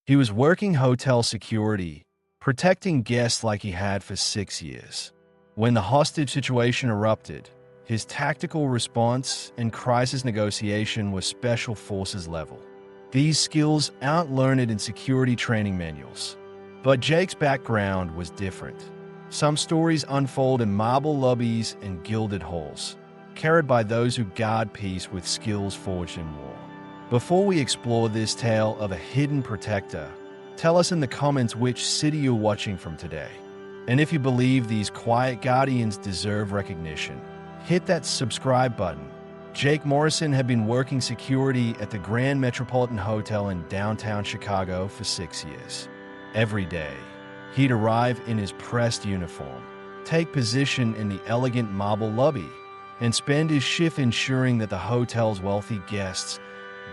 He was working hotel security, protecting guests like he had for 6 years. When the hostage situation erupted, his tactical response and crisis negotiation were special forces level. These skills aren't learned in security training manuals. But Jake's background was different. Some stories unfold in marble lobbies and gilded halls, carried by those who guard peace with skills forged in war. Before we explore this tale of a hidden protector, tell us in the comments which city you're watching from today. And if you believe these quiet guardians deserve recognition, hit that subscribe button. Jake Morrison had been working security at the Grand Metropolitan Hotel in downtown Chicago for 6 years. Every day, he'd arrive in his pressed uniform, take position in the elegant marble lobby, and spend his shift ensuring that the hotel's wealthy guests,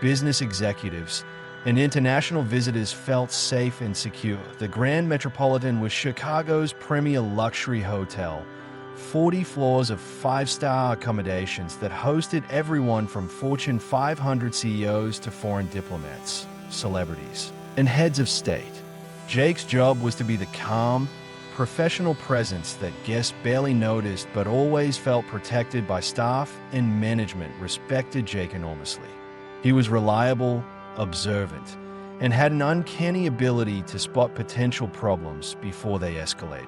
business executives, and international visitors felt safe and secure. The Grand Metropolitan was Chicago's premier luxury hotel, 40 floors of five-star accommodations that hosted everyone from Fortune 500 CEOs to foreign diplomats, celebrities, and heads of state. Jake's job was to be the calm, professional presence that guests barely noticed but always felt protected by staff and management respected Jake enormously. He was reliable, observant, and had an uncanny ability to spot potential problems before they escalated.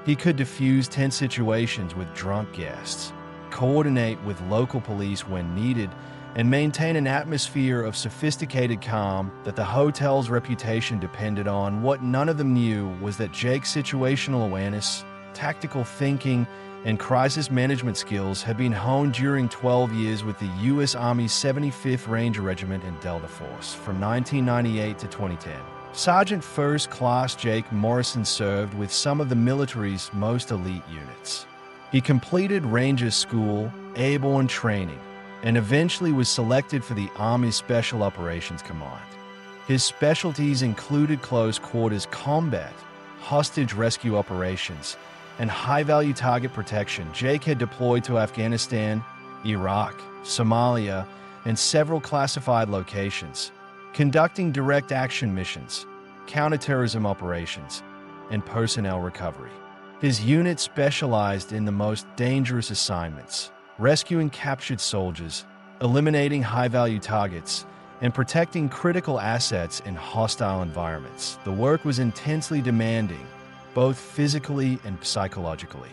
He could diffuse tense situations with drunk guests, coordinate with local police when needed, and maintain an atmosphere of sophisticated calm that the hotel's reputation depended on. What none of them knew was that Jake's situational awareness, tactical thinking, and crisis management skills had been honed during 12 years with the U.S. Army's 75th Ranger Regiment in Delta Force from 1998 to 2010. Sergeant First Class Jake Morrison served with some of the military's most elite units. He completed Ranger School, airborne training, and eventually was selected for the Army's Special Operations Command. His specialties included close quarters combat, hostage rescue operations, and high-value target protection. Jake had deployed to Afghanistan, Iraq, Somalia, and several classified locations, conducting direct action missions, counterterrorism operations, and personnel recovery. His unit specialized in the most dangerous assignments, rescuing captured soldiers, eliminating high-value targets, and protecting critical assets in hostile environments. The work was intensely demanding, both physically and psychologically.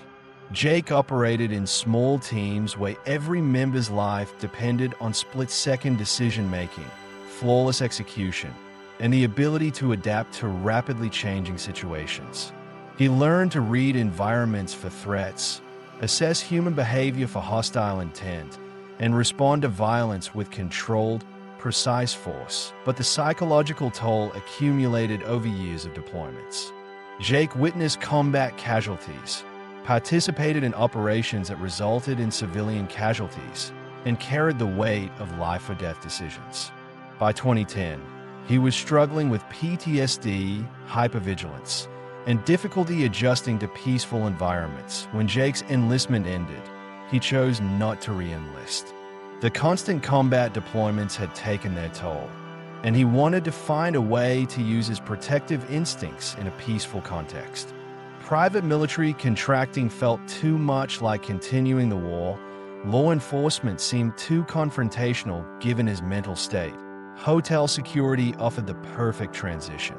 Jake operated in small teams where every member's life depended on split-second decision-making, flawless execution, and the ability to adapt to rapidly changing situations. He learned to read environments for threats, assess human behavior for hostile intent, and respond to violence with controlled, precise force. But the psychological toll accumulated over years of deployments. Jake witnessed combat casualties, participated in operations that resulted in civilian casualties, and carried the weight of life-or-death decisions. By 2010, he was struggling with PTSD, hypervigilance, and difficulty adjusting to peaceful environments. When Jake's enlistment ended, he chose not to re-enlist. The constant combat deployments had taken their toll, and he wanted to find a way to use his protective instincts in a peaceful context. Private military contracting felt too much like continuing the war. Law enforcement seemed too confrontational given his mental state. Hotel security offered the perfect transition.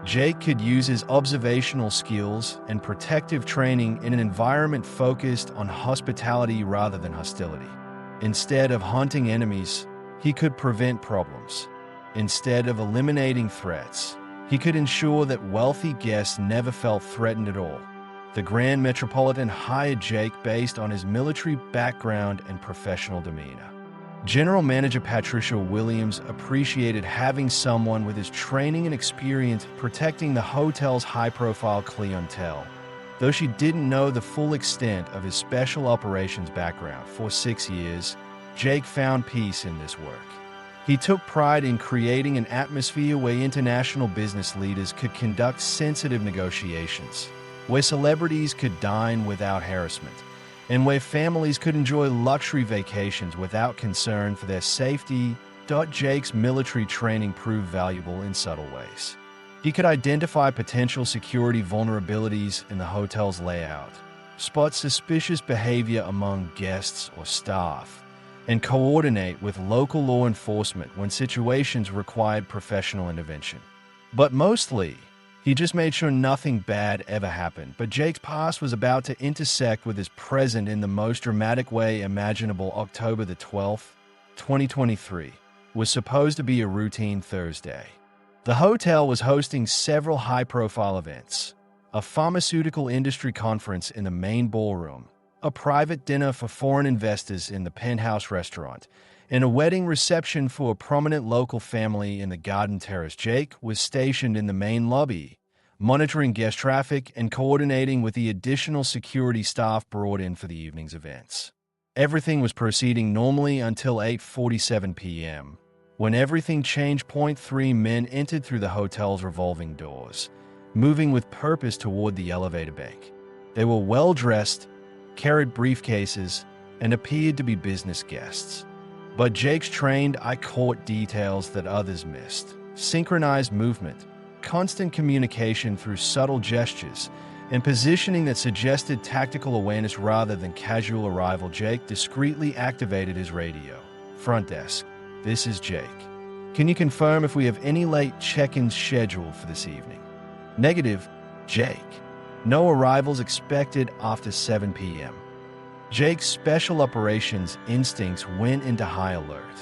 Jake could use his observational skills and protective training in an environment focused on hospitality rather than hostility. Instead of hunting enemies, he could prevent problems. Instead of eliminating threats, he could ensure that wealthy guests never felt threatened at all. The Grand Metropolitan hired Jake based on his military background and professional demeanor. General Manager Patricia Williams appreciated having someone with his training and experience protecting the hotel's high-profile clientele, though she didn't know the full extent of his special operations background. For 6 years, Jake found peace in this work. He took pride in creating an atmosphere where international business leaders could conduct sensitive negotiations, where celebrities could dine without harassment, and where families could enjoy luxury vacations without concern for their safety. Jake's military training proved valuable in subtle ways. He could identify potential security vulnerabilities in the hotel's layout, spot suspicious behavior among guests or staff, and coordinate with local law enforcement when situations required professional intervention. But mostly, he just made sure nothing bad ever happened. But Jake's past was about to intersect with his present in the most dramatic way imaginable. October the 12th, 2023, was supposed to be a routine Thursday. The hotel was hosting several high-profile events: a pharmaceutical industry conference in the main ballroom, a private dinner for foreign investors in the penthouse restaurant, and a wedding reception for a prominent local family in the garden terrace. Jake was stationed in the main lobby, monitoring guest traffic and coordinating with the additional security staff brought in for the evening's events. Everything was proceeding normally until 8:47 p.m., when everything changed. 3 men entered through the hotel's revolving doors, moving with purpose toward the elevator bank. They were well-dressed, carried briefcases, and appeared to be business guests. But Jake's trained eye caught details that others missed: synchronized movement, constant communication through subtle gestures, and positioning that suggested tactical awareness rather than casual arrival. Jake discreetly activated his radio. "Front desk, this is Jake. Can you confirm if we have any late check-ins scheduled for this evening?" "Negative, Jake. No arrivals expected after 7 p.m. Jake's special operations instincts went into high alert.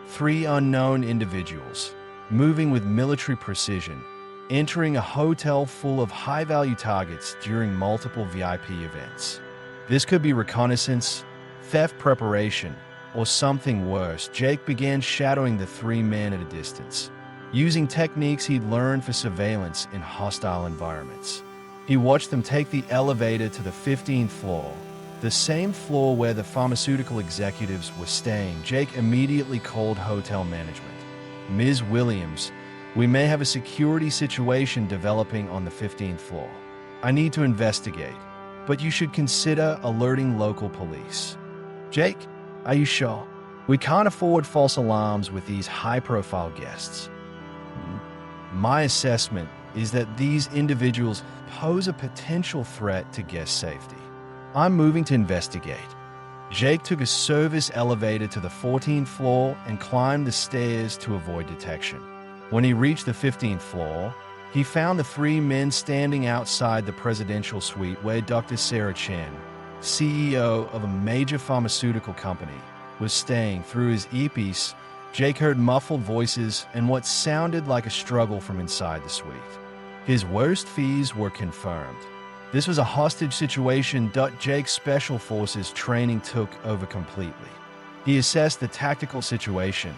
3 unknown individuals, moving with military precision, entering a hotel full of high-value targets during multiple VIP events. This could be reconnaissance, theft preparation, or something worse. Jake began shadowing the 3 men at a distance, using techniques he'd learned for surveillance in hostile environments. He watched them take the elevator to the 15th floor, the same floor where the pharmaceutical executives were staying. Jake immediately called hotel management. "Ms. Williams, we may have a security situation developing on the 15th floor. I need to investigate, but you should consider alerting local police." "Jake, are you sure? We can't afford false alarms with these high-profile guests." "My assessment is that these individuals pose a potential threat to guest safety. I'm moving to investigate." Jake took a service elevator to the 14th floor and climbed the stairs to avoid detection. When he reached the 15th floor, he found the 3 men standing outside the presidential suite where Dr. Sarah Chen, CEO of a major pharmaceutical company, was staying. Through his earpiece, Jake heard muffled voices and what sounded like a struggle from inside the suite. His worst fears were confirmed. This was a hostage situation. Jake's special forces training took over completely. He assessed the tactical situation: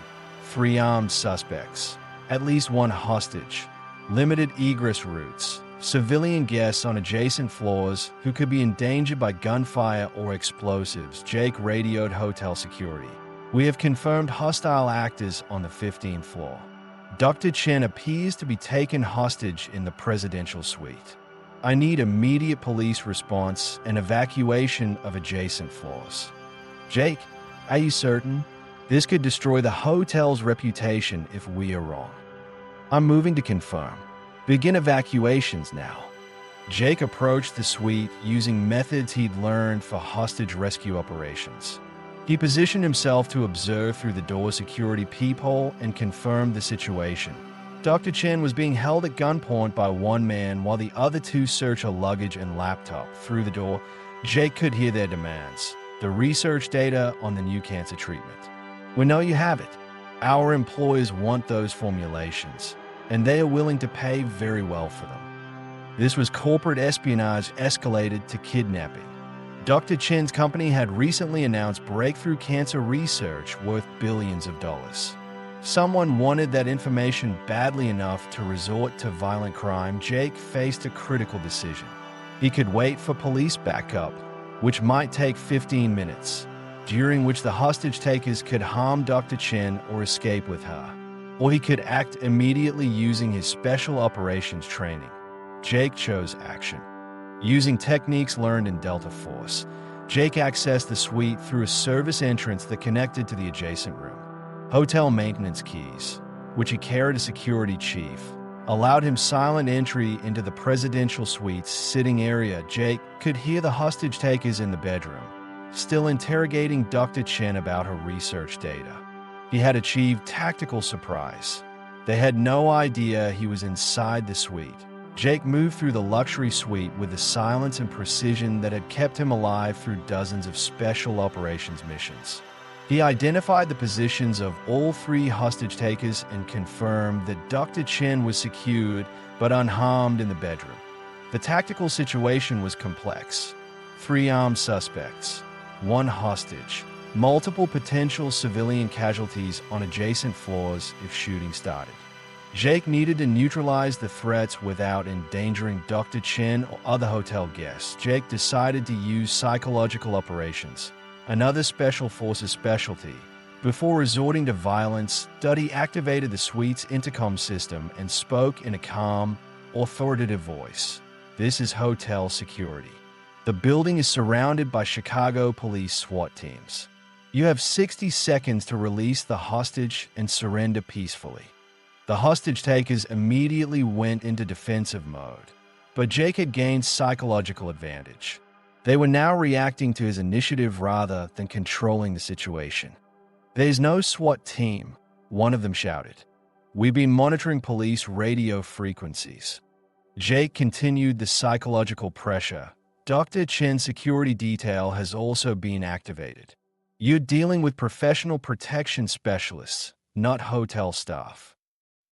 3 armed suspects, at least 1 hostage, limited egress routes, civilian guests on adjacent floors who could be endangered by gunfire or explosives. Jake radioed hotel security. "We have confirmed hostile actors on the 15th floor. Dr. Chen appears to be taken hostage in the presidential suite. I need immediate police response and evacuation of adjacent floors." "Jake, are you certain? This could destroy the hotel's reputation if we are wrong." "I'm moving to confirm. Begin evacuations now." Jake approached the suite using methods he'd learned for hostage rescue operations. He positioned himself to observe through the door security peephole and confirmed the situation. Dr. Chen was being held at gunpoint by 1 man while the other 2 searched her luggage and laptop. Through the door, Jake could hear their demands: the research data on the new cancer treatment. "We know you have it. Our employers want those formulations, and they are willing to pay very well for them." This was corporate espionage escalated to kidnapping. Dr. Chen's company had recently announced breakthrough cancer research worth billions of dollars. Someone wanted that information badly enough to resort to violent crime. Jake faced a critical decision. He could wait for police backup, which might take 15 minutes, during which the hostage takers could harm Dr. Chen or escape with her. Or he could act immediately using his special operations training. Jake chose action. Using techniques learned in Delta Force, Jake accessed the suite through a service entrance that connected to the adjacent room. Hotel maintenance keys, which he carried as security chief, allowed him silent entry into the presidential suite's sitting area. Jake could hear the hostage takers in the bedroom, still interrogating Dr. Chen about her research data. He had achieved tactical surprise. They had no idea he was inside the suite. Jake moved through the luxury suite with the silence and precision that had kept him alive through dozens of special operations missions. He identified the positions of all three hostage takers and confirmed that Dr. Chen was secured but unharmed in the bedroom. The tactical situation was complex. 3 armed suspects, 1 hostage, multiple potential civilian casualties on adjacent floors if shooting started. Jake needed to neutralize the threats without endangering Dr. Chen or other hotel guests. Jake decided to use psychological operations, another special forces specialty. Before resorting to violence, Duddy activated the suite's intercom system and spoke in a calm, authoritative voice. "This is hotel security. The building is surrounded by Chicago police SWAT teams. You have 60 seconds to release the hostage and surrender peacefully." The hostage takers immediately went into defensive mode, but Jake had gained psychological advantage. They were now reacting to his initiative rather than controlling the situation. "There's no SWAT team," one of them shouted. "We've been monitoring police radio frequencies." Jake continued the psychological pressure. "Dr. Chen's security detail has also been activated. You're dealing with professional protection specialists, not hotel staff."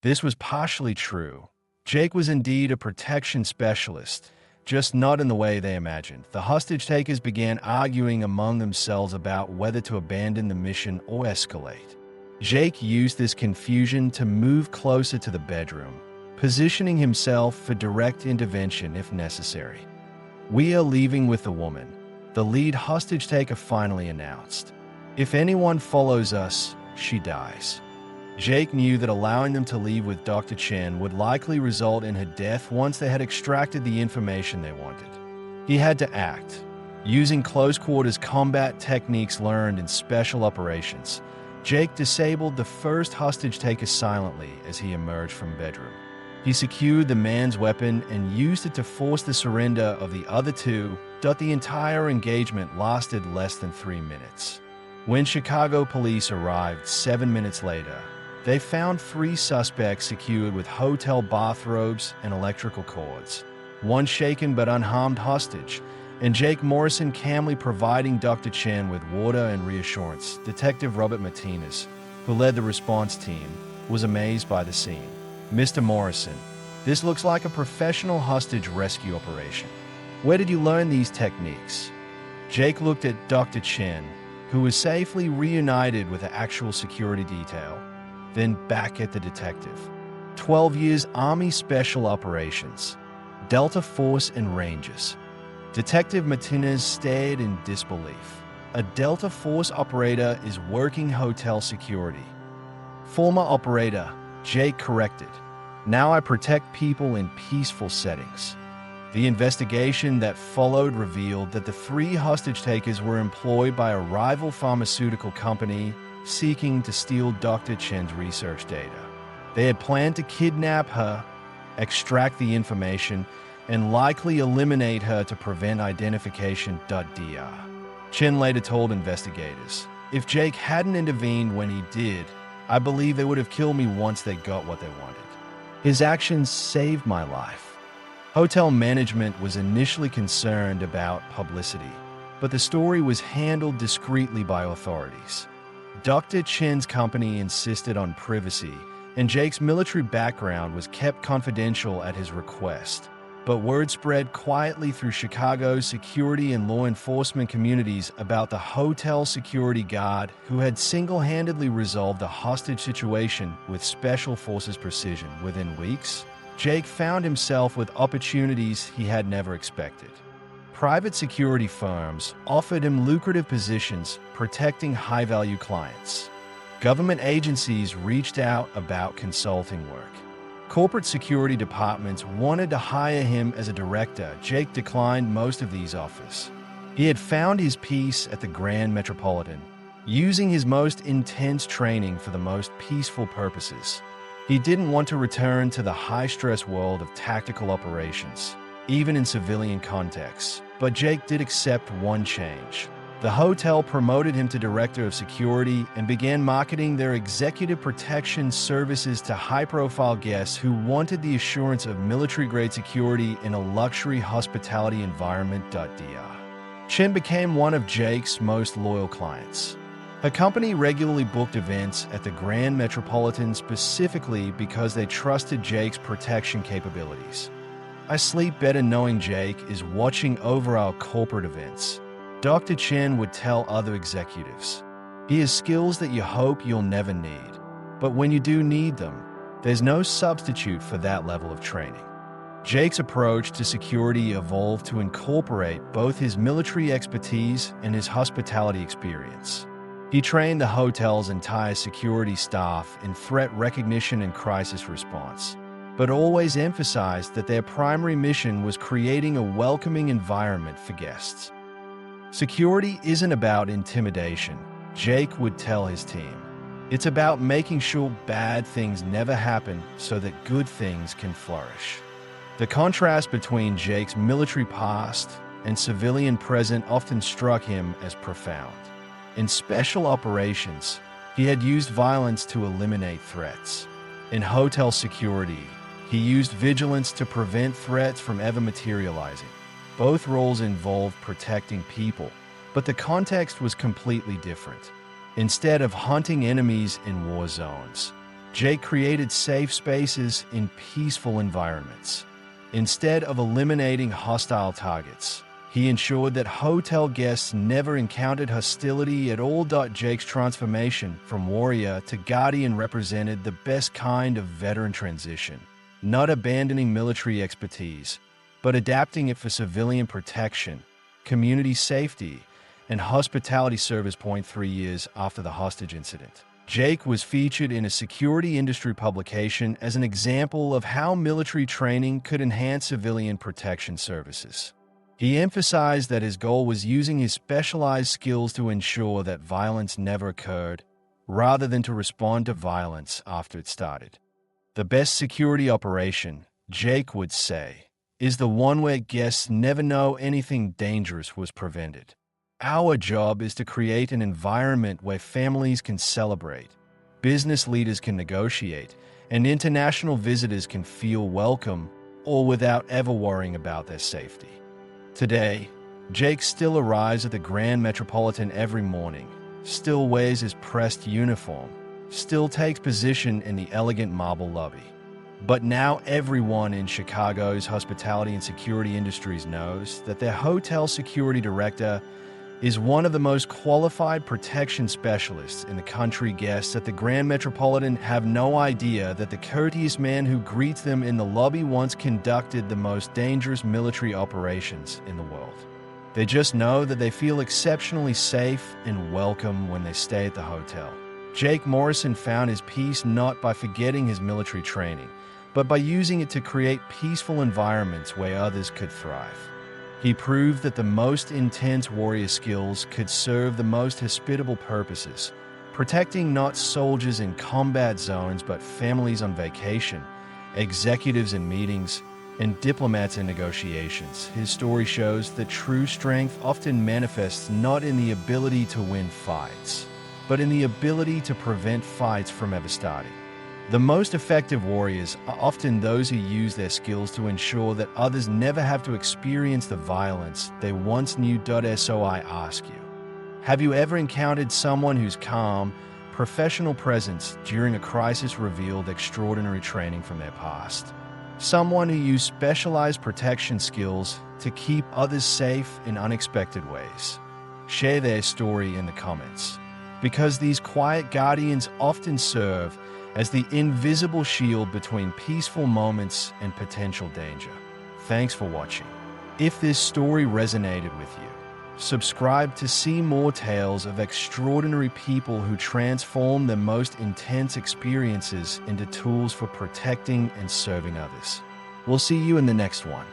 This was partially true. Jake was indeed a protection specialist, just not in the way they imagined. The hostage takers began arguing among themselves about whether to abandon the mission or escalate. Jake used this confusion to move closer to the bedroom, positioning himself for direct intervention if necessary. "We are leaving with the woman," the lead hostage taker finally announced. "If anyone follows us, she dies." Jake knew that allowing them to leave with Dr. Chen would likely result in her death once they had extracted the information they wanted. He had to act. Using close-quarters combat techniques learned in special operations, Jake disabled the first hostage taker silently as he emerged from bedroom. He secured the man's weapon and used it to force the surrender of the other 2. The entire engagement lasted less than 3 minutes. When Chicago police arrived 7 minutes later, they found 3 suspects secured with hotel bathrobes and electrical cords, 1 shaken but unharmed hostage, and Jake Morrison calmly providing Dr. Chen with water and reassurance. Detective Robert Martinez, who led the response team, was amazed by the scene. "Mr. Morrison, this looks like a professional hostage rescue operation. Where did you learn these techniques?" Jake looked at Dr. Chen, who was safely reunited with the actual security detail, then back at the detective. 12 years Army Special Operations, Delta Force and Rangers. Detective Martinez stared in disbelief. A Delta Force operator is working hotel security. Former operator, Jake corrected. "Now I protect people in peaceful settings." The investigation that followed revealed that the 3 hostage takers were employed by a rival pharmaceutical company seeking to steal Dr. Chen's research data. They had planned to kidnap her, extract the information, and likely eliminate her to prevent identification. Dr. Chen later told investigators, "If Jake hadn't intervened when he did, I believe they would have killed me once they got what they wanted. His actions saved my life." Hotel management was initially concerned about publicity, but the story was handled discreetly by authorities. Dr. Chen's company insisted on privacy, and Jake's military background was kept confidential at his request. But word spread quietly through Chicago's security and law enforcement communities about the hotel security guard who had single-handedly resolved the hostage situation with special forces precision. Within weeks, Jake found himself with opportunities he had never expected. Private security firms offered him lucrative positions protecting high-value clients. Government agencies reached out about consulting work. Corporate security departments wanted to hire him as a director. Jake declined most of these offers. He had found his peace at the Grand Metropolitan, using his most intense training for the most peaceful purposes. He didn't want to return to the high-stress world of tactical operations, even in civilian contexts. But Jake did accept one change. The hotel promoted him to director of security and began marketing their executive protection services to high-profile guests who wanted the assurance of military-grade security in a luxury hospitality environment. Chen became one of Jake's most loyal clients. Her company regularly booked events at the Grand Metropolitan specifically because they trusted Jake's protection capabilities. "I sleep better knowing Jake is watching over our corporate events," Dr. Chen would tell other executives. "He has skills that you hope you'll never need. But when you do need them, there's no substitute for that level of training." Jake's approach to security evolved to incorporate both his military expertise and his hospitality experience. He trained the hotel's entire security staff in threat recognition and crisis response, but always emphasized that their primary mission was creating a welcoming environment for guests. "Security isn't about intimidation," Jake would tell his team. "It's about making sure bad things never happen so that good things can flourish." The contrast between Jake's military past and civilian present often struck him as profound. In special operations, he had used violence to eliminate threats. In hotel security, he used vigilance to prevent threats from ever materializing. Both roles involved protecting people, but the context was completely different. Instead of hunting enemies in war zones, Jake created safe spaces in peaceful environments. Instead of eliminating hostile targets, he ensured that hotel guests never encountered hostility at all. Jake's transformation from warrior to guardian represented the best kind of veteran transition, not abandoning military expertise, but adapting it for civilian protection, community safety, and hospitality service. 3 years after the hostage incident, Jake was featured in a security industry publication as an example of how military training could enhance civilian protection services. He emphasized that his goal was using his specialized skills to ensure that violence never occurred, rather than to respond to violence after it started. "The best security operation," Jake would say, "is the one where guests never know anything dangerous was prevented. Our job is to create an environment where families can celebrate, business leaders can negotiate, and international visitors can feel welcome, all without ever worrying about their safety." Today, Jake still arrives at the Grand Metropolitan every morning, still wears his pressed uniform, still takes position in the elegant marble lobby. But now everyone in Chicago's hospitality and security industries knows that their hotel security director is one of the most qualified protection specialists in the country. Guests at the Grand Metropolitan have no idea that the courteous man who greets them in the lobby once conducted the most dangerous military operations in the world. They just know that they feel exceptionally safe and welcome when they stay at the hotel. Jake Morrison found his peace not by forgetting his military training, but by using it to create peaceful environments where others could thrive. He proved that the most intense warrior skills could serve the most hospitable purposes, protecting not soldiers in combat zones but families on vacation, executives in meetings, and diplomats in negotiations. His story shows that true strength often manifests not in the ability to win fights, but in the ability to prevent fights from ever starting. The most effective warriors are often those who use their skills to ensure that others never have to experience the violence they once knew. So I ask you, have you ever encountered someone whose calm, professional presence during a crisis revealed extraordinary training from their past? Someone who used specialized protection skills to keep others safe in unexpected ways? Share their story in the comments, because these quiet guardians often serve as the invisible shield between peaceful moments and potential danger. Thanks for watching. If this story resonated with you, subscribe to see more tales of extraordinary people who transform their most intense experiences into tools for protecting and serving others. We'll see you in the next one.